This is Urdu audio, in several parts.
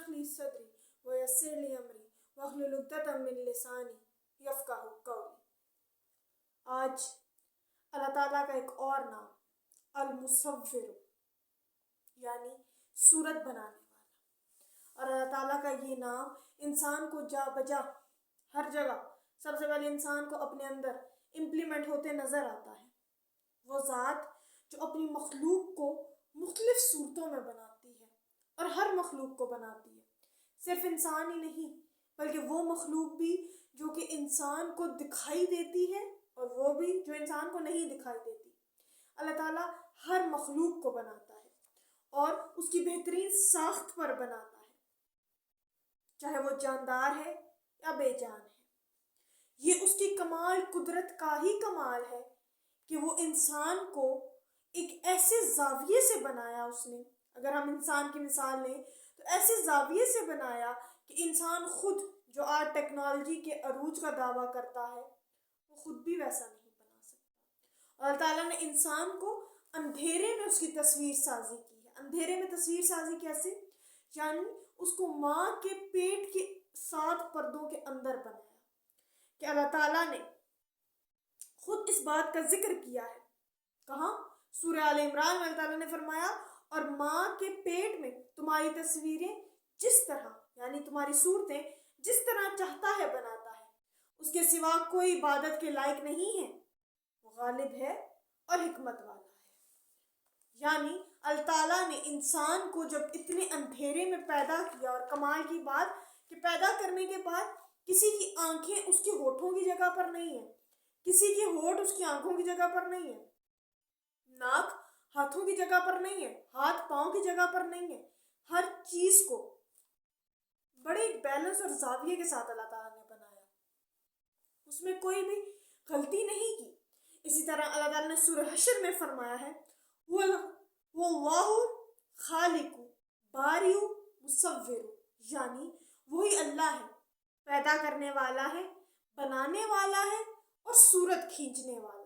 اشرح لی صدری ویسر لی امری واحلل عقدۃ من لسانی یفقہوا قولی۔ آج اللہ تعالیٰ کا ایک اور نام المصور یعنی صورت بنانے والا، اور اللہ تعالیٰ کا یہ نام انسان کو جا بجا ہر جگہ سب سے پہلے انسان کو اپنے اندر امپلیمنٹ ہوتے نظر آتا ہے۔ وہ ذات جو اپنی مخلوق کو مختلف صورتوں میں بناتی ہے اور ہر مخلوق کو بناتی ہے، صرف انسان ہی نہیں بلکہ وہ مخلوق بھی جو کہ انسان کو دکھائی دیتی ہے اور وہ بھی جو انسان کو نہیں دکھائی دیتی۔ اللہ تعالیٰ ہر مخلوق کو بناتا ہے اور اس کی بہترین ساخت پر بناتا ہے، چاہے وہ جاندار ہے یا بے جان ہے۔ یہ اس کی کمال قدرت کا ہی کمال ہے کہ وہ انسان کو ایک ایسے زاویے سے بنایا اس نے، اگر ہم انسان کی مثال لیں تو ایسے زاویے سے بنایا کہ انسان خود جو آج ٹیکنالوجی کے عروج کا دعویٰ کرتا ہے وہ خود بھی ویسا نہیں بنا سکتا۔ اور اللہ تعالیٰ نے انسان کو اندھیرے میں اس کی تصویر سازی کی ہے۔ اندھیرے میں تصویر سازی کیسے؟ یعنی اس کو ماں کے پیٹ کے 7 پردوں کے اندر بنایا، کہ اللہ تعالیٰ نے خود اس بات کا ذکر کیا ہے۔ کہاں؟ سورہ آل عمران میں اللہ تعالیٰ نے فرمایا، اور ماں کے پیٹ میں تمہاری تصویریں جس طرح یعنی تمہاری صورتیں جس طرح چاہتا ہے بناتا ہے، اس کے سوا کوئی عبادت کے لائق نہیں ہے، وہ غالب ہے اور حکمت والا ہے۔ یعنی اللہ تعالیٰ نے انسان کو جب اتنے اندھیرے میں پیدا کیا، اور کمال کی بات کہ پیدا کرنے کے بعد کسی کی آنکھیں اس کے ہونٹوں کی جگہ پر نہیں ہے، کسی کے ہونٹ اس کی آنکھوں کی جگہ پر نہیں ہے، ناک ہاتھوں کی جگہ پر نہیں ہے، ہاتھ پاؤں کی جگہ پر نہیں ہے، ہر چیز کو بڑے ایک بیلنس اور زاویے کے ساتھ اللہ تعالیٰ نے بنایا، اس میں کوئی بھی غلطی نہیں کی۔ اسی طرح اللہ تعالیٰ نے سورہ حشر میں فرمایا ہے، وَاللَّهُ خالق باری مصور، یعنی وہی اللہ ہے، پیدا کرنے والا ہے، بنانے والا ہے اور صورت کھینچنے والا ہے۔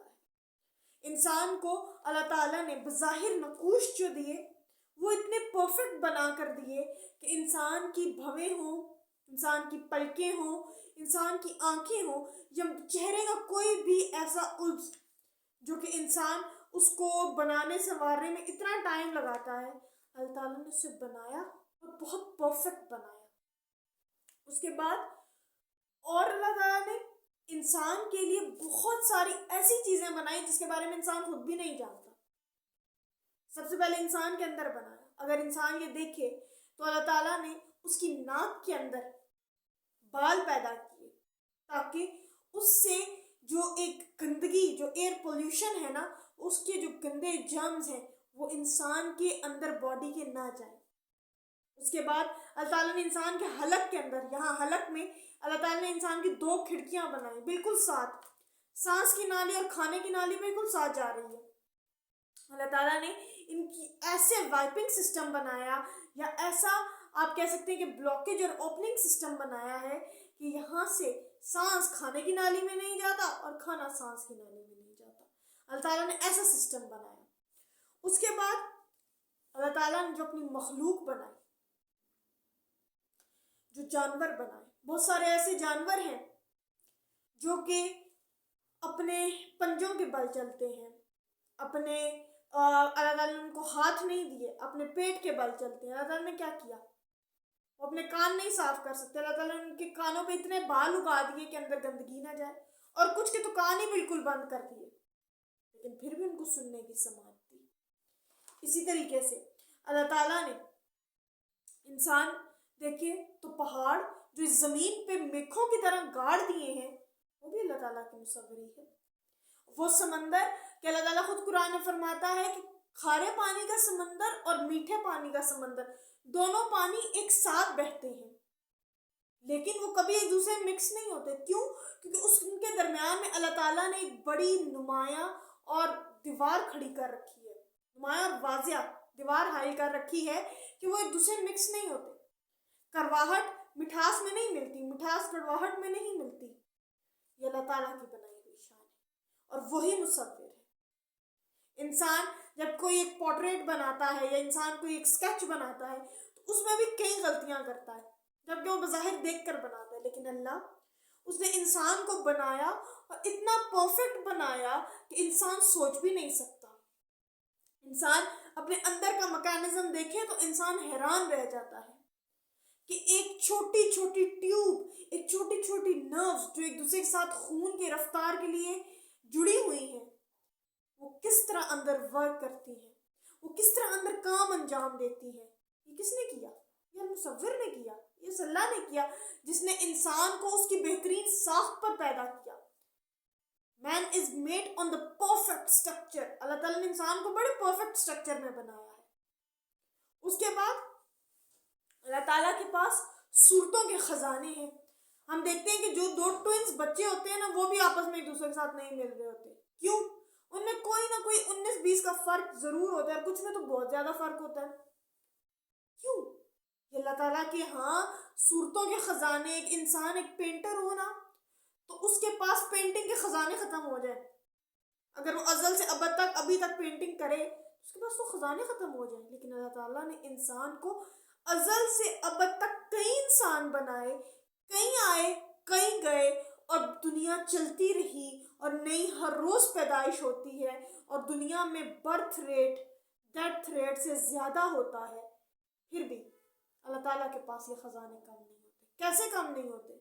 انسان کو اللہ تعالیٰ نے بظاہر نقوش جو دیے وہ اتنے پرفیکٹ بنا کر دیے کہ انسان کی بھویں ہوں، انسان کی پلکیں ہوں، انسان کی آنکھیں ہوں، یا چہرے کا کوئی بھی ایسا عضو جو کہ انسان اس کو بنانے سنوارنے میں اتنا ٹائم لگاتا ہے، اللہ تعالیٰ نے اسے بنایا اور بہت پرفیکٹ بنایا۔ اس کے بعد اور اللہ تعالیٰ نے انسان کے لیے بہت ساری ایسی چیزیں بنائی جس کے بارے میں انسان خود بھی نہیں جانتا۔ سب سے پہلے انسان کے اندر بنایا، اگر انسان یہ دیکھے تو اللہ تعالیٰ نے اس کی ناک کے اندر بال پیدا کیے تاکہ اس سے جو ایک گندگی، جو ایئر پولوشن ہے نا، اس کے جو گندے جرمز ہیں وہ انسان کے اندر باڈی کے نہ جائیں۔ اس کے بعد اللہ تعالیٰ نے انسان کے حلق کے اندر، یہاں حلق میں اللہ تعالیٰ نے انسان کی 2 کھڑکیاں بنائی، بالکل ساتھ، سانس کی نالی اور کھانے کی نالی بالکل ساتھ جا رہی ہے۔ اللہ تعالیٰ نے ان کی ایسے وائپنگ سسٹم بنایا، یا ایسا آپ کہہ سکتے ہیں کہ بلاکیج اور اوپننگ سسٹم بنایا ہے کہ یہاں سے سانس کھانے کی نالی میں نہیں جاتا اور کھانا سانس کی نالی میں نہیں جاتا۔ اللہ تعالیٰ نے ایسا سسٹم بنایا۔ اس کے بعد اللہ تعالیٰ نے جو اپنی مخلوق بنائی، جو جانور بنائے، بہت سارے ایسے جانور ہیں جو کہ اپنے پنجوں کے بل چلتے ہیں، اپنے اللہ تعالیٰ نے ان کو ہاتھ نہیں دیے، اپنے پیٹ کے بل چلتے ہیں۔ اللہ تعالیٰ نے کیا کیا؟ وہ اپنے کان نہیں صاف کر سکتے، اللہ تعالیٰ نے ان کے کانوں پہ اتنے بال اگا دیے کہ اندر گندگی نہ جائے، اور کچھ کے تو کان ہی بالکل بند کر دیے، لیکن پھر بھی ان کو سننے کی سماعت دی۔ اسی طریقے سے اللہ تعالیٰ نے انسان دیکھے تو پہاڑ جو اس زمین پہ میخوں کی طرح گاڑ دیے ہیں وہ بھی اللہ تعالیٰ کی مصوری ہے۔ وہ سمندر کہ اللہ تعالیٰ خود قرآن میں فرماتا ہے کہ کھارے پانی کا سمندر اور میٹھے پانی کا سمندر دونوں پانی ایک ساتھ بہتے ہیں، لیکن وہ کبھی ایک دوسرے میں مکس نہیں ہوتے۔ کیوں؟ کیونکہ ان کے درمیان میں اللہ تعالیٰ نے ایک بڑی نمایاں اور دیوار کھڑی کر رکھی ہے، نمایاں اور واضح دیوار حائل کر رکھی ہے کہ وہ ایک دوسرے میں مکس نہیں ہوتے۔ کرواہٹ مٹھاس میں نہیں ملتی، مٹھاس کرواہٹ میں نہیں ملتی۔ یہ اللہ تعالیٰ کی بنائی ہوئی شان ہے اور وہی مصور ہے۔ انسان جب کوئی ایک پورٹریٹ بناتا ہے یا انسان کوئی ایک اسکیچ بناتا ہے تو اس میں بھی کئی غلطیاں کرتا ہے، جبکہ وہ بظاہر دیکھ کر بناتا ہے، لیکن اللہ اس نے انسان کو بنایا اور اتنا پرفیکٹ بنایا کہ انسان سوچ بھی نہیں سکتا۔ انسان اپنے اندر کا میکانزم دیکھے تو انسان حیران رہ جاتا ہے کہ ایک چھوٹی چھوٹی ٹیوب، ایک چھوٹی چھوٹی نروز جو ایک دوسرے کے ساتھ خون کی رفتار کے لیے جڑی ہوئی ہیں، وہ کس طرح اندر ورک کرتی ہیں، وہ کس طرح اندر کام انجام دیتی ہے۔ یہ کس نے کیا؟ یہ مصور نے کیا، یہ اللہ نے کیا، جس نے انسان کو اس کی بہترین ساخت پر پیدا کیا۔ Man is made on the perfect structure. اللہ تعالیٰ نے انسان کو بڑے پرفیکٹ اسٹرکچر میں بنایا ہے۔ اس کے بعد اللہ تعالیٰ کے پاس صورتوں کے خزانے ہیں۔ ہم دیکھتے ہیں کہ جو دو ٹوئنز بچے ہوتے ہیں نا، وہ بھی آپس میں ایک دوسرے کے ساتھ نہیں مل رہے ہوتے۔ کیوں؟ ان میں کوئی نہ کوئی 19-20 کا فرق ضرور ہوتا ہے، اور کچھ میں تو بہت زیادہ فرق ہوتا ہے۔ کیوں؟ یہ اللہ تعالیٰ کے ہاں صورتوں کے خزانے۔ ایک انسان، ایک پینٹر ہو نا، تو اس کے پاس پینٹنگ کے خزانے ختم ہو جائے، اگر وہ ازل سے ابد تک ابھی تک پینٹنگ کرے، اس کے پاس تو خزانے ختم ہو جائیں۔ لیکن اللہ تعالیٰ نے انسان کو ازل سے ابد تک کئی انسان بنائے، کئی آئے کئی گئے، اور دنیا چلتی رہی، اور نئی ہر روز پیدائش ہوتی ہے، اور دنیا میں برتھ ریٹ ڈیتھ ریٹ سے زیادہ ہوتا ہے۔ پھر بھی اللہ تعالیٰ کے پاس یہ خزانے کم نہیں ہوتے۔ کیسے کم نہیں ہوتے؟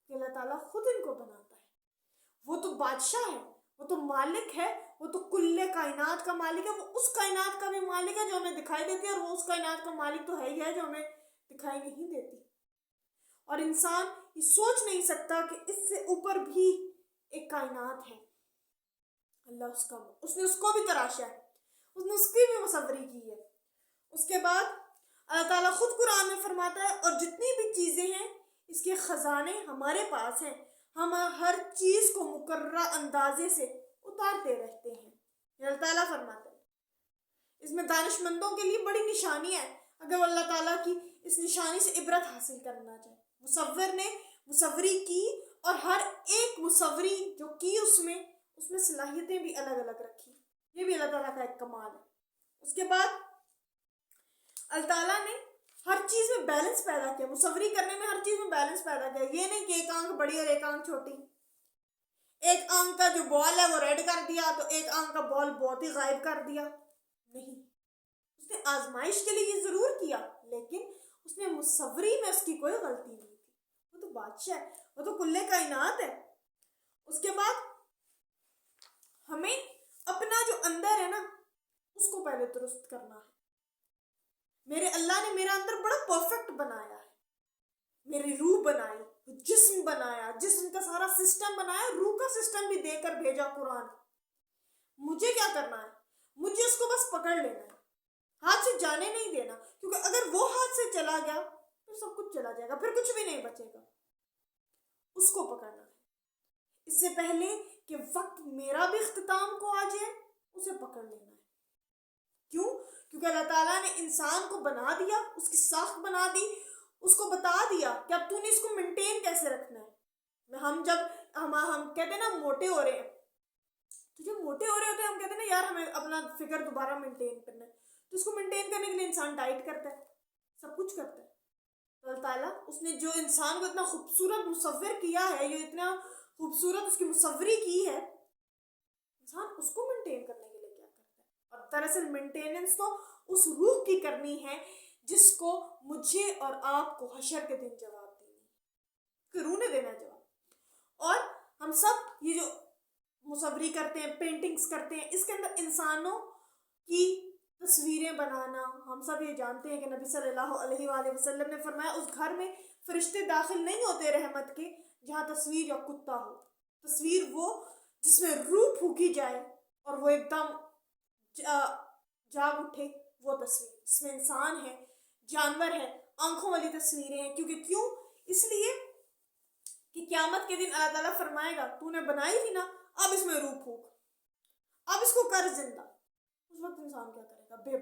کہ اللہ تعالیٰ خود ان کو بناتا ہے۔ وہ تو بادشاہ ہے، وہ تو مالک ہے، وہ تو کل کائنات کا مالک ہے، وہ اس کائنات کا بھی مالک ہے جو ہمیں دکھائی دیتی ہے، اور وہ اس کائنات کا مالک تو ہے ہی ہے جو ہمیں دکھائی نہیں دیتی۔ اور انسان یہ سوچ نہیں سکتا کہ اس سے اوپر بھی ایک کائنات ہے۔ اللہ اس نے اس کو بھی تراشا ہے، اس نے اس کی بھی مصوری کی ہے۔ اس کے بعد اللہ تعالیٰ خود قرآن میں فرماتا ہے، اور جتنی بھی چیزیں ہیں اس کے خزانے ہمارے پاس ہیں، ہم ہر چیز کو مقررہ اندازے سے اتارتے رہتے ہیں۔ یہ اللہ تعالیٰ فرماتا ہے۔ اس میں دانش مندوں کے لیے بڑی نشانی ہے، اگر وہ اللہ تعالیٰ کی اس نشانی سے عبرت حاصل کرنا چاہے۔ مصور نے مصوری کی، اور ہر ایک مصوری جو کی اس میں صلاحیتیں بھی الگ الگ رکھی۔ یہ بھی اللہ تعالیٰ کا ایک کمال ہے۔ اس کے بعد اللہ تعالیٰ نے ہر چیز میں بیلنس پیدا کیا، مصوری کرنے میں ہر چیز میں بیلنس پیدا کیا۔ یہ نہیں کہ ایک آنکھ بڑی اور ایک آنکھ چھوٹی، ایک آنکھ کا جو بال ہے وہ ریڈ کر دیا تو ایک آنکھ کا بال بہت ہی غائب کر دیا۔ نہیں، اس نے آزمائش کے لیے یہ ضرور کیا، لیکن اس نے مصوری میں اس کی کوئی غلطی نہیں تھی۔ وہ تو بادشاہ ہے، وہ تو کل کائنات ہے۔ اس کے بعد ہمیں اپنا جو اندر ہے نا، اس کو پہلے درست کرنا ہے۔ میرے اللہ نے میرا اندر بڑا پرفیکٹ بنایا ہے، میری روح بنائی، جسم بنایا، جسم کا سارا سسٹم بنایا، روح کا سسٹم بھی دے کر بھیجا قرآن۔ مجھے کیا کرنا ہے؟ مجھے اس کو بس پکڑ لینا ہے، ہاتھ سے جانے نہیں دینا، کیونکہ اگر وہ ہاتھ سے چلا گیا تو سب کچھ چلا جائے گا، پھر کچھ بھی نہیں بچے گا۔ اس کو پکڑنا ہے اس سے پہلے کہ وقت میرا بھی اختتام کو آ جائے، اسے پکڑ لینا ہے۔ کیوں؟ کیونکہ اللہ تعالیٰ نے انسان کو بنا دیا، اس کی ساخت بنا دی، اس کو بتا دیا کہ اب تو نے اس کو مینٹین کیسے رکھنا ہے۔ ہم جب ہم کہتے ہیں نا موٹے ہو رہے ہیں، تو جب موٹے ہو رہے ہوتے ہیں ہم کہتے ہیں نا یار ہمیں اپنا فگر دوبارہ مینٹین کرنا ہے، تو اس کو مینٹین کرنے کے لیے انسان ڈائٹ کرتا ہے، سب کچھ کرتا ہے۔ تو اللہ تعالیٰ اس نے جو انسان کو اتنا خوبصورت مصور کیا ہے، یہ اتنا خوبصورت اس کی مصوری کی ہے، انسان اس کو مینٹین کرنے کے لیے کیا کرتا ہے؟ اور دراصل مینٹیننس تو اس روح کی کرنی ہے جس کو مجھے اور آپ کو حشر کے دن جواب دینی ہے، کہ روح نے دینا جواب۔ اور ہم سب یہ جو مصوری کرتے ہیں، پینٹنگز کرتے ہیں، اس کے اندر انسانوں کی تصویریں بنانا، ہم سب یہ جانتے ہیں کہ نبی صلی اللہ علیہ وآلہ وسلم نے فرمایا اس گھر میں فرشتے داخل نہیں ہوتے رحمت کے جہاں تصویر یا کتا ہو۔ تصویر وہ جس میں روح پھونکی جائے اور وہ ایک دم جاگ اٹھے، وہ تصویر جس میں انسان ہے، جانور ہے، آنکھوں والی تصویریں ہیں۔ کیوں؟ اس لیے کہ قیامت کے دن اللہ تعالیٰ فرمائے گا تو نے بنائی تھی نا، اب اس میں روح پھونک، اب اس کو کر زندہ۔ اس وقت انسان کیا کرے گا؟ بے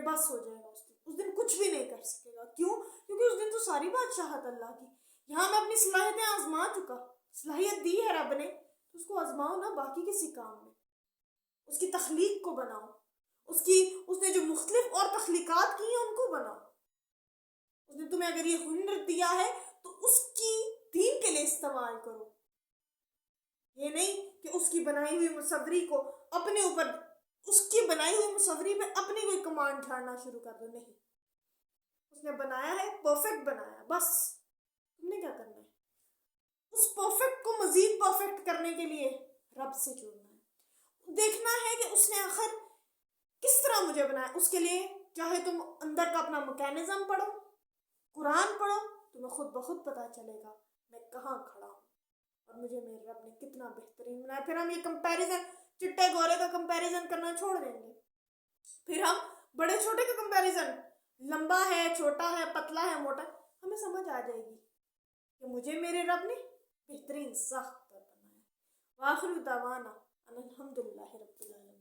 بس ہو جائے گا۔ اس دن کچھ بھی نہیں کر سکے گا۔ کیوں؟ کیونکہ اس دن تو ساری بادشاہت اللہ کی۔ یہاں میں اپنی صلاحیتیں آزما چکا، صلاحیت دی ہے رب نے، تو اس کو آزماؤ نا باقی کسی کام میں، اس کی تخلیق کو بناؤ، اس نے جو مختلف اور تخلیقات کی ہیں ان کو بناؤ. اس نے تمہیں اگر یہ ہنر دیا ہے تو اس کی دین کے لیے استعمال کرو. یہ نہیں کہ اس کی بنائی ہوئی مصوری کو اپنے اوپر، اس کی بنائی ہوئی مصوری پہ اپنی کوئی کمانڈ جھاڑنا شروع کر دو. نہیں، اس نے بنایا ہے، پرفیکٹ بنایا، بس تم نے کیا کرنا ہے؟ اس پرفیکٹ کو مزید پرفیکٹ کرنے کے لیے رب سے جڑنا ہے، دیکھنا ہے کہ اس نے آخر کس طرح مجھے بنایا. اس کے لیے چاہے تم اندر کا اپنا میکینزم پڑھو، قرآن پڑھو، تمہیں خود بخود پتہ چلے گا میں کہاں کھڑا ہوں اور مجھے میرے رب نے کتنا بہترین بنایا. پھر ہم یہ کمپیریزن، چٹے گورے کا کمپیریزن کرنا چھوڑ دیں گے. پھر ہم بڑے چھوٹے کا کمپیریزن، لمبا ہے، چھوٹا ہے، پتلا ہے، موٹا، ہمیں سمجھ آ جائے گی کہ مجھے میرے رب نے بہترین ساخت پر بنایا. وآخر دعوانا ان الحمدللہ رب العالمین.